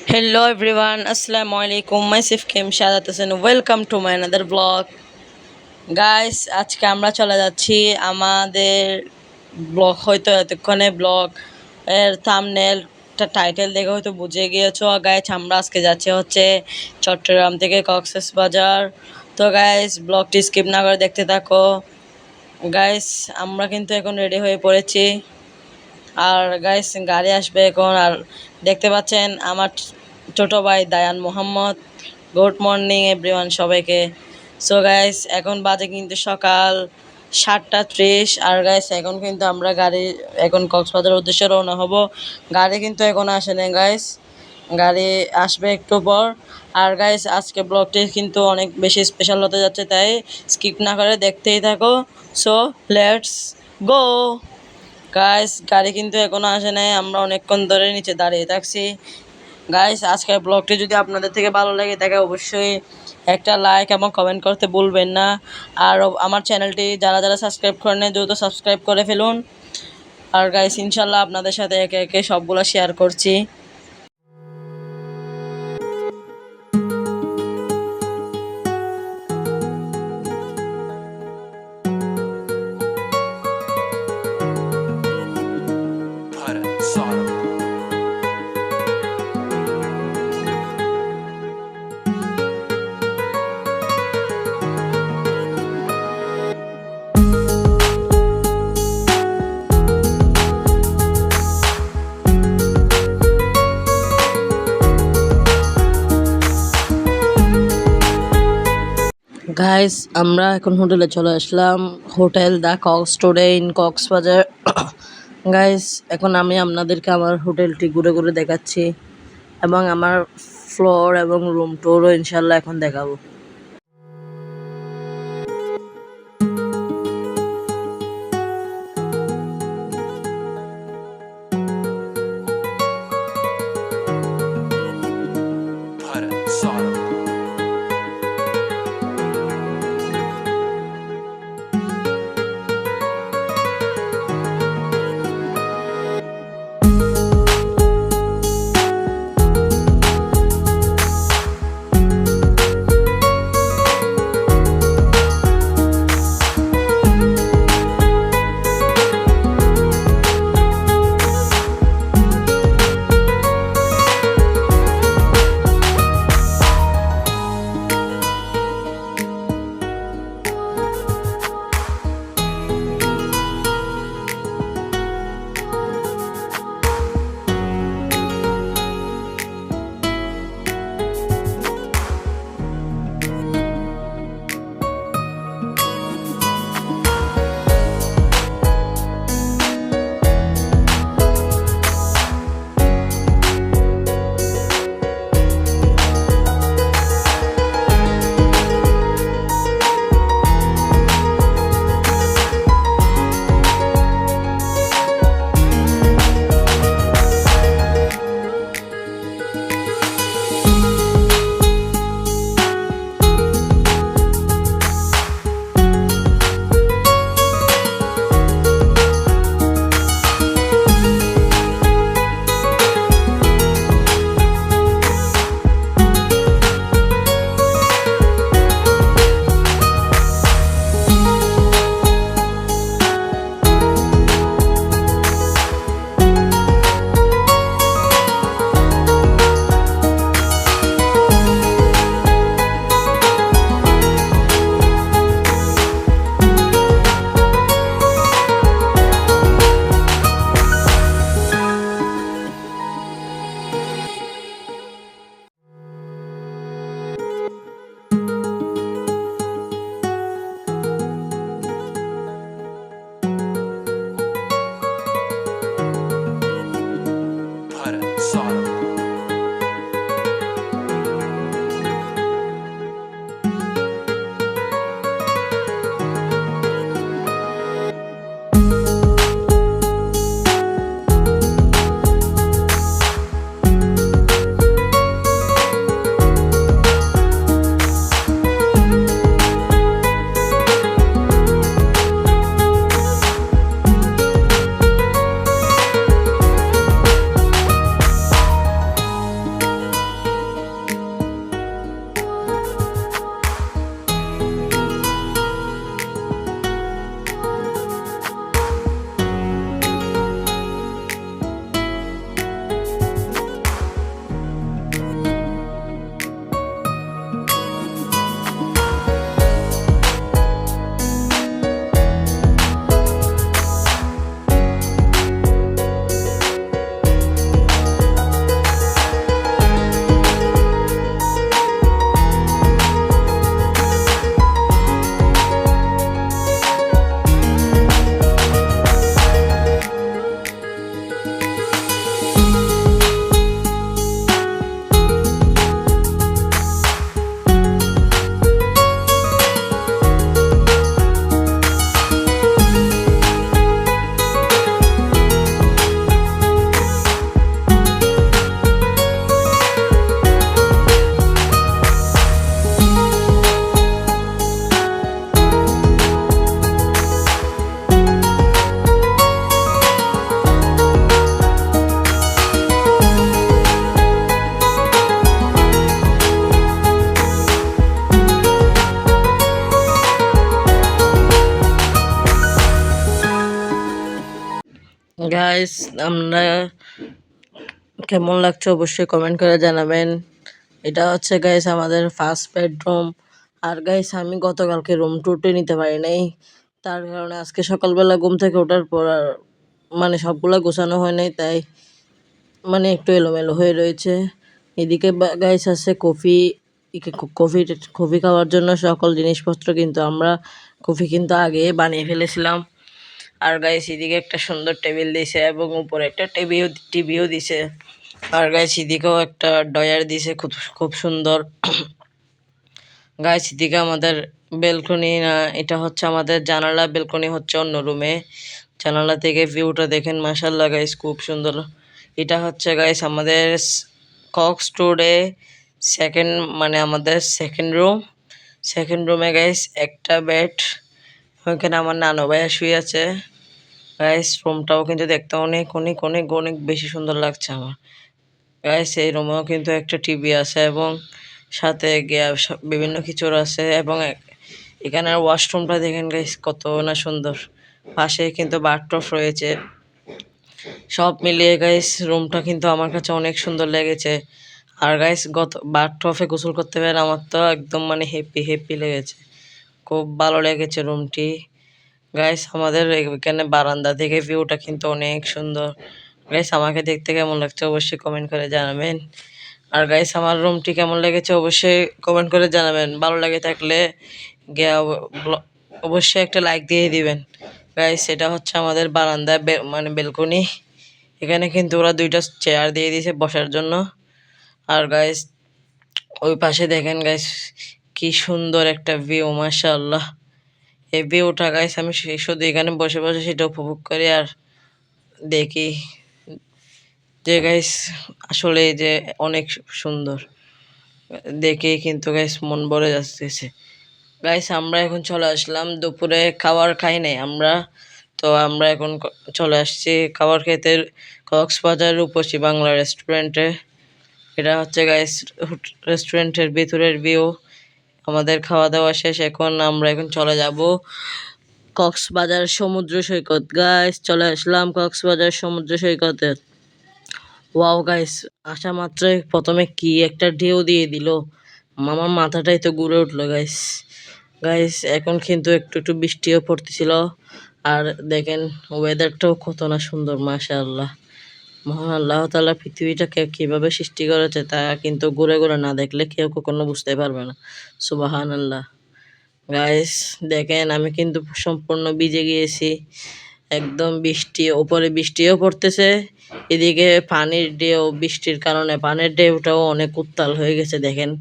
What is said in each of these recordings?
Hello everyone, Assalamu alaikum. Myself Kim Shadat Hussain. Welcome to my another vlog. Guys আজকে আমরা চলে যাচ্ছি আমাদের ব্লগ হয়তো এতক্ষণে ব্লগ এর থাম্বনেলটা টাইটেল দেখে হয়তো বুঝে গিয়েছো গাইস আমরা আজকে যাচ্ছি হচ্ছে চট্টগ্রাম থেকে কক্সবাজার। তো গাইস ব্লগটি স্কিপ না করে দেখতে থাকো। গাইস আমরা কিন্তু এখন রেডি হয়ে পড়েছি আর গাইস গাড়ি আসবে এখন। আর দেখতে পাচ্ছেন আমার ছোট ভাই Dayan Mohammad. Good morning everyone সবাইকে। সো গাইস এখন বাজে কিন্তু সকাল 7:30 আর গাইস এখন কিন্তু আমরা এখন কক্সবাজারের উদ্দেশ্যে রওনা হব। গাড়ি কিন্তু এখন আসে না গাইস, গাড়ি আসবে একটু পর। আর গাইস আজকে ব্লগটি কিন্তু অনেক বেশি স্পেশাল হতে যাচ্ছে, তাই স্কিপ না করে দেখতেই থাকো। So let's go. গাইস গাড়ি কিন্তু এখনো আসে নাই, আমরা অনেকক্ষণ ধরে নিচে দাঁড়িয়ে থাকছি। গাইস আজকের ব্লগটি যদি আপনাদের থেকে ভালো লাগে থাকে অবশ্যই একটা লাইক এবং কমেন্ট করতে ভুলবেন না। আর আমার চ্যানেলটি যারা যারা সাবস্ক্রাইব করেন দ্রুত সাবস্ক্রাইব করে ফেলুন। আর গাইস ইনশাল্লাহ আপনাদের সাথে একে একে সবগুলো শেয়ার করছি। গাইস আমরা এখন হোটেলে চলে আসলাম, Hotel The Cox Today in Cox's Bazar. Guys এখন আমি আপনাদেরকে আমার হোটেলটি ঘুরে ঘুরে দেখাচ্ছি এবং আমার ফ্লোর এবং রুম টুরও ইনশাল্লাহ এখন দেখাবো। গাইস, আমরা কেমন লাগছে অবশ্যই কমেন্ট করে জানাবেন। এটা হচ্ছে গাইস আমাদের ফার্স্ট বেডরুম। আর গাইস আমি গতকালকে রুম টুরটি নিতে পারি নাই, তার কারণে আজকে সকালবেলা ঘুম থেকে ওঠার পর আর মানে সবগুলা গোছানো হয় নাই, তাই মানে একটু এলোমেলো হয়ে রয়েছে। এদিকে গাইস আছে কফি। কফি কফি খাওয়ার জন্য সকল জিনিসপত্র কিন্তু আমরা কফি কিন্তু আগে বানিয়ে ফেলেছিলাম। আর গাইস এদিকে একটা সুন্দর টেবিল দিছে এবং উপরে একটা টিভিও দিছে। আর গাইস এদিকেও একটা ডয়ার দিছে, খুব খুব সুন্দর। গাইস এদিকে আমাদের বেলকনি না, এটা হচ্ছে আমাদের জানালা। বেলকনি হচ্ছে অন্য রুমে। জানালা থেকে ভিউটা দেখেন, মাশাআল্লাহ গাইস খুব সুন্দর। এটা হচ্ছে গাইস আমাদের কক্স টুডে সেকেন্ড, মানে আমাদের সেকেন্ড রুমে গাইস একটা বেড। ওইখানে আমার নানু ভাইয়া শুয়ে আছে। গাইস রুমটাও কিন্তু দেখতে অনেক অনেক অনেক অনেক বেশি সুন্দর লাগছে আমার। গাইস এই রুমেও কিন্তু একটা টিভি আছে এবং সাথে বিভিন্ন কিছুর আছে এবং এখানের ওয়াশরুমটা দেখেন গাইস কত না সুন্দর। পাশে কিন্তু বাথটব রয়েছে। সব মিলিয়ে গাইস রুমটা কিন্তু আমার কাছে অনেক সুন্দর লেগেছে। আর গাইস বাথটবে গোসল করতে পেরে আমার তো একদম মানে হ্যাপি লেগেছে। খুব ভালো লেগেছে রুমটি। গাইস আমাদের এখানে বারান্দা থেকে ভিউটা কিন্তু অনেক সুন্দর। গাইস আমাকে দেখতে কেমন লাগছে অবশ্যই কমেন্ট করে জানাবেন। আর গাইস আমার রুমটি কেমন লেগেছে অবশ্যই কমেন্ট করে জানাবেন। ভালো লাগে থাকলে গিয়ে অবশ্যই একটা লাইক দিয়ে দিবেন। গাইস এটা হচ্ছে আমাদের বারান্দা, মানে বেলকনি। এখানে কিন্তু ওরা দুইটা চেয়ার দিয়ে দিয়েছে বসার জন্য। আর গাইস ওই পাশে দেখেন গাইস কি সুন্দর একটা ভিউ, মাশাআল্লাহ। এই ভিউটা গাইস আমি শুধু এখানে বসে বসে সেটা উপভোগ করি আর দেখি যে গাইস আসলে যে অনেক সুন্দর। দেখেই কিন্তু গাইস মন ভরে যাচ্ছে। গাইস আমরা এখন চলে আসলাম, দুপুরে খাবার খাই নাই আমরা, তো আমরা এখন চলে আসছি খাবার খেতে কক্সবাজার রূপসী বাংলা রেস্টুরেন্টে। এটা হচ্ছে গাইস রেস্টুরেন্টের ভিতরের ভিউ। আমাদের খাওয়া দাওয়া শেষ, এখন আমরা চলে যাব কক্সবাজার সমুদ্র সৈকত। গাইস চলে আসলাম কক্সবাজার সমুদ্র সৈকতে। ওয়াও গাইস, আসা মাত্রই প্রথমে কি একটা ঢেউ দিয়ে দিল, আমার মাথাটাই তো ঘুরে উঠলো গাইস। গাইস এখন কিন্তু একটু একটু বৃষ্টিও পড়তেছিল। আর দেখেন ওয়েদারটাও কত না সুন্দর, মাশাআল্লাহ। মহান আল্লাহ তাআলা পৃথিবীটাকে কিভাবে সৃষ্টি করেছে তা কিন্তু ঘুরে ঘুরে না দেখলে কেউ কখনো বুঝতে পারবে না। সুবহানাল্লাহ। গাইস দেখেন আমি কিন্তু সম্পূর্ণ ভিজে গিয়েছি, একদম বৃষ্টি, উপরে বৃষ্টিও পড়তেছে। এদিকে পানির ঢেউ, বৃষ্টির কারণে পানির ঢেউটাও অনেক উত্তাল হয়ে গেছে দেখেন।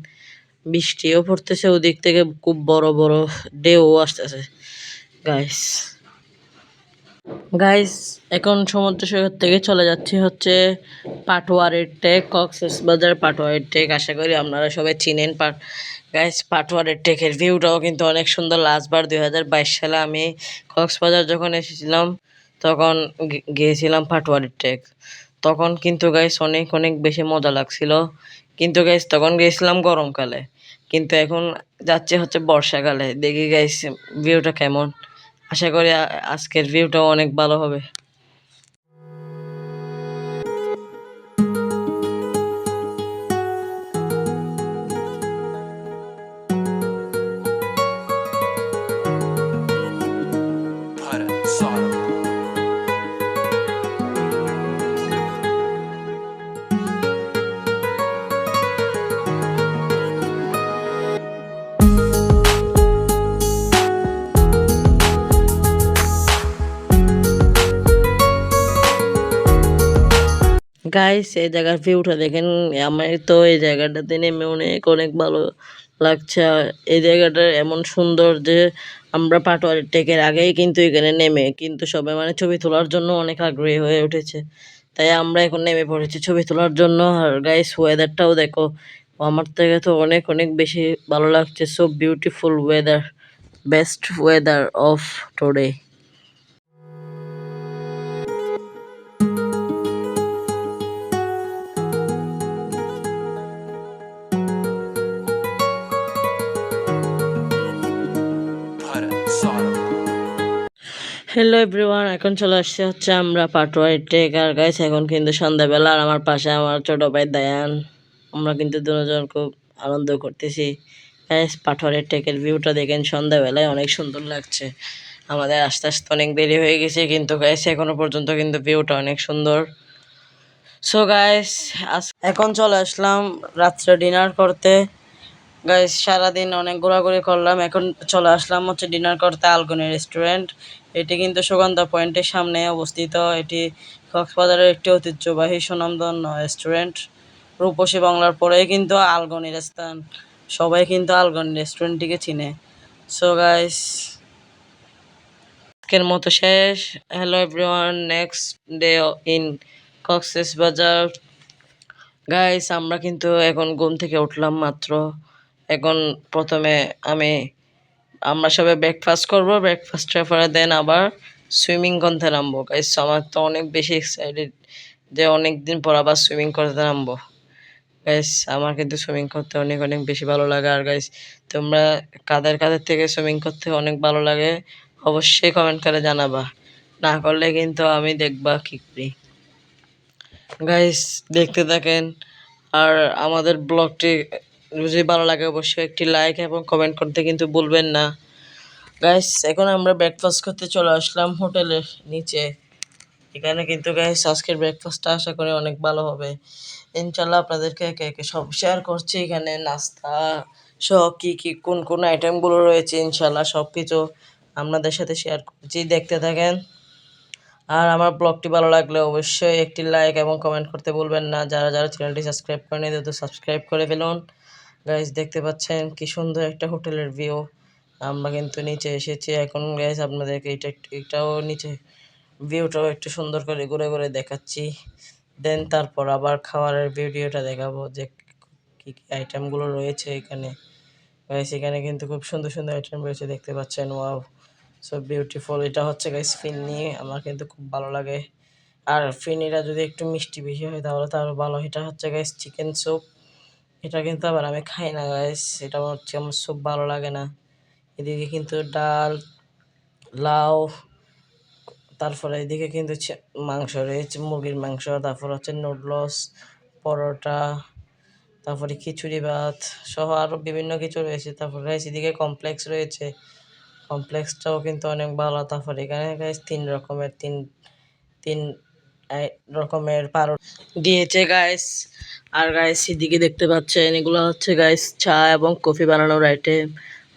বৃষ্টিও পড়তেছে, ওদিক থেকে খুব বড় বড় ঢেউ আসতেছে। গাইস গাইস এখন সমুদ্র সৈকত থেকে চলে যাচ্ছি হচ্ছে পাটোয়ারের টেক, কক্সবাজার পাটোয়ারের টেক। আশা করি আপনারা সবাই চিনেন। গাইস পাটোয়ারের টেকের ভিউটাও কিন্তু অনেক সুন্দর। লাস্টবার 2022 সালে আমি কক্সবাজার যখন এসেছিলাম তখন গিয়েছিলাম পাটোয়ারের টেক। তখন কিন্তু গাইস অনেক অনেক বেশি মজা লাগছিল, কিন্তু গাইস তখন গিয়েছিলাম গরমকালে, কিন্তু এখন যাচ্ছে হচ্ছে বর্ষাকালে। দেখি গাইস ভিউটা কেমন। আশা করি আজকের ভিউটাও অনেক ভালো হবে। গাইস এই জায়গার ভিউটা দেখেন, আমার তো এই জায়গাটাতে নেমে অনেক অনেক ভালো লাগছে। এই জায়গাটা এমন সুন্দর যে আমরা পাটোয়ারি টেকের আগেই কিন্তু এখানে নেমে কিন্তু সবাই মানে ছবি তোলার জন্য অনেক আগ্রহী হয়ে উঠেছে, তাই আমরা এখন নেমে পড়েছি ছবি তোলার জন্য। আর গাইস ওয়েদারটাও দেখো, আমার থেকে তো অনেক অনেক বেশি ভালো লাগছে। So beautiful weather, best weather of today. Hello everyone, এখন চলে আসছে হচ্ছে আমরা পাটোয়ারি টেক। আর গাইস এখন কিন্তু সন্ধ্যাবেলা, আর আমার পাশে আমার ছোট ভাই দায়ান। আমরা কিন্তু দুজন খুব আনন্দ করতেছি। গাইস পাটোয়ারি টেকের ভিউটা দেখেন, সন্ধ্যাবেলায় অনেক সুন্দর লাগছে। আমাদের আস্তে আস্তে অনেক দেরি হয়ে গেছে, কিন্তু গাইস এখনো পর্যন্ত কিন্তু ভিউটা অনেক সুন্দর। সো গাইস এখন চলে আসলাম রাত্রে ডিনার করতে। গাইস সারাদিন অনেক ঘোরাঘুরি করলাম, এখন চলে আসলাম হচ্ছে ডিনার করতে আলগনি রেস্টুরেন্ট। এটি কিন্তু সুগন্ধা পয়েন্টের সামনে অবস্থিত। এটি কক্সবাজারের একটি ঐতিহ্যবাহী সুনামধন্য রেস্টুরেন্ট। রূপসী বাংলার পরেই কিন্তু আলগনির স্থান, সবাই কিন্তু আলগনি রেস্টুরেন্টটিকে চিনে। সো গাইস আজকের মতো শেষ। Hello everyone, next day in Cox's Bazar. Guys আমরা কিন্তু এখন ঘুম থেকে উঠলাম মাত্র। এখন প্রথমে আমরা সবাই ব্রেকফাস্ট করব, ব্রেকফাস্টের পরে দেন আবার সুইমিং করতে নামবো। গাইস আমার তো অনেক বেশি এক্সাইটেড যে অনেক দিন পর আবার সুইমিং করতে নামবো। গাইস আমার কিন্তু সুইমিং করতে অনেক অনেক বেশি ভালো লাগে। আর গাইস তোমরা কাদের কাদের থেকে সুইমিং করতে অনেক ভালো লাগে অবশ্যই কমেন্ট করে জানাবা, না করলে কিন্তু আমি দেখবা কি করি। গাইস দেখতে থাকেন, আর আমাদের ব্লগটি যদি ভালো লাগে অবশ্যই একটি লাইক এবং কমেন্ট করতে কিন্তু ভুলবেন না। গাইস এখন আমরা ব্রেকফাস্ট করতে চলে আসলাম হোটেলের নিচে। এখানে কিন্তু গাইস আজকের ব্রেকফাস্টটা আশা করি অনেক ভালো হবে ইনশাল্লাহ। আপনাদেরকে একে একে সব শেয়ার করছি, এখানে নাস্তা সব কি কি কোন কোন আইটেমগুলো রয়েছে ইনশাল্লাহ সব কিছু আপনাদের সাথে শেয়ার করছি, দেখতে থাকেন। আর আমার ব্লগটি ভালো লাগলে অবশ্যই একটি লাইক এবং কমেন্ট করতে ভুলবেন না। যারা যারা চ্যানেলটি সাবস্ক্রাইব করেনি দ্রুত সাবস্ক্রাইব করে ফেলুন। গাইস দেখতে পাচ্ছেন কি সুন্দর একটা হোটেলের ভিউ। আমরা কিন্তু নিচে এসেছি এখন। গাইস আপনাদেরকে এটাও নিচে ভিউটাও একটু সুন্দর করে ঘুরে ঘুরে দেখাচ্ছি। দেন তারপর আবার খাবারের ভিডিওটা দেখাবো যে কী কী আইটেমগুলো রয়েছে এখানে। গাইস এখানে কিন্তু খুব সুন্দর সুন্দর আইটেম রয়েছে, দেখতে পাচ্ছেন। Wow, so beautiful. এটা হচ্ছে গাইস ফিরনি, আমার কিন্তু খুব ভালো লাগে। আর ফিরনিটা যদি একটু মিষ্টি বেশি হয় তাহলে তো আরও ভালো। এটা হচ্ছে গাইস চিকেন স্যুপ। এটা কিন্তু আবার আমি খাই না গাইস, এটা হচ্ছে আমার স্যুপ ভালো লাগে না। এদিকে কিন্তু ডাল, লাউ, তারপরে এদিকে কিন্তু মাংস রয়েছে, মুরগির মাংস, তারপর হচ্ছে নুডলস, পরোটা, তারপরে খিচুড়ি ভাত সহ আরও বিভিন্ন কিছু রয়েছে। তারপর গাইস এদিকে কমপ্লেক্স রয়েছে, কমপ্লেক্সটাও কিন্তু অনেক ভালো। তারপরে এখানে গাইস তিন রকমের পাউরুটি দিয়েছে গাইস। আর গাইস এদিকে দেখতে পাচ্ছেন এগুলো হচ্ছে গাইস চা এবং কফি বানানোর আইটেম।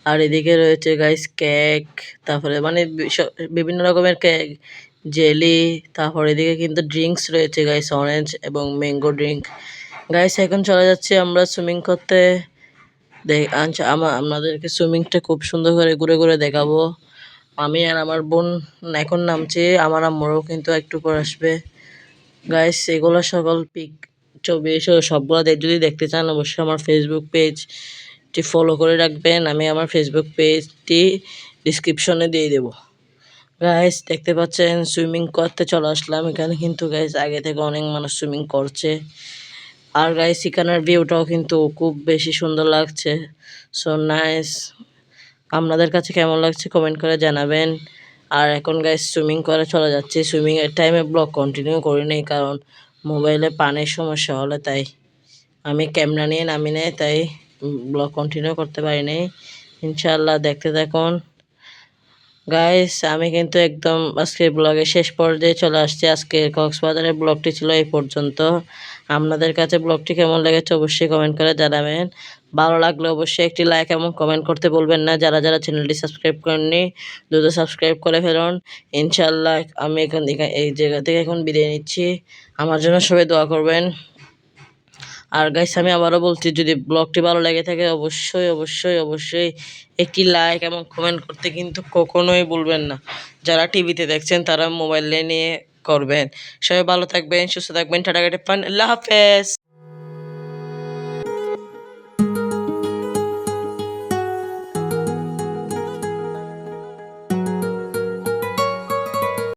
আর এদিকে রয়েছে গাইস কেক, তারপরে মানে বিভিন্ন রকমের কেক, জেলি। তারপর এদিকে কিন্তু ড্রিঙ্কস রয়েছে গাইস, অরেঞ্জ এবং ম্যাঙ্গো ড্রিঙ্ক। গাইস এখন চলে যাচ্ছি আমরা সুইমিং করতে। আমাদেরকে সুইমিংটা খুব সুন্দর করে ঘুরে ঘুরে দেখাবো। আমি আর আমার বোন এখন নামছি, আমার আম্মুরও কিন্তু একটু পর আসবে। গাইস এগুলো সকল পিক ছবি এসব সবগুলো যদি দেখতে চান অবশ্যই আমার ফেসবুক পেজটি ফলো করে রাখবেন। আমি আমার ফেসবুক পেজটি ডিসক্রিপশনে দিয়ে দেবো। গাইস দেখতে পাচ্ছেন সুইমিং করতে চলে আসলাম। এখানে কিন্তু গাইস আগে থেকে অনেক মানুষ সুইমিং করছে। আর গাইস এখানের ভিউটাও কিন্তু খুব বেশি সুন্দর লাগছে। So nice. আপনাদের কাছে কেমন লাগছে কমেন্ট করে জানাবেন। আর এখন গাইস সুইমিং করে চলে যাচ্ছি। সুইমিংয়ের টাইমে ব্লগ কন্টিনিউ করি নাই, কারণ মোবাইলে পানির সমস্যা হলে তাই আমি ক্যামেরা নিয়ে নামি নেই, তাই ব্লগ কন্টিনিউ করতে পারি নাই। ইনশাআল্লাহ দেখতে থাকুন। গাইস আমি কিন্তু একদম আজকের ব্লগের শেষ পর্যায়ে চলে আসছি। আজকে কক্সবাজারের ব্লগটি ছিল এই পর্যন্ত। আপনাদের কাছে ব্লগটি কেমন লেগেছে অবশ্যই কমেন্ট করে জানাবেন। ভালো লাগলে অবশ্যই একটি লাইক এবং কমেন্ট করতে বলবেন না। যারা যারা চ্যানেলটি সাবস্ক্রাইব করেননি দ্রুত সাবস্ক্রাইব করে ফেলুন। ইনশাআল্লাহ আমি এই জায়গা থেকে এখন বিদায় নিচ্ছি। আমার জন্য সবাই দোয়া করবেন। আর গাইস আমি আবারও বলছি, যদি ব্লগটি ভালো লেগে থাকে অবশ্যই অবশ্যই অবশ্যই একটি লাইক এবং কমেন্ট করতে কিন্তু কখনোই ভুলবেন না। যারা টিভিতে দেখছেন তারা মোবাইলে নিয়ে করবেন। সবাই ভালো থাকবেন, সুস্থ থাকবেন। টাটা, আল্লাহ হাফেজ।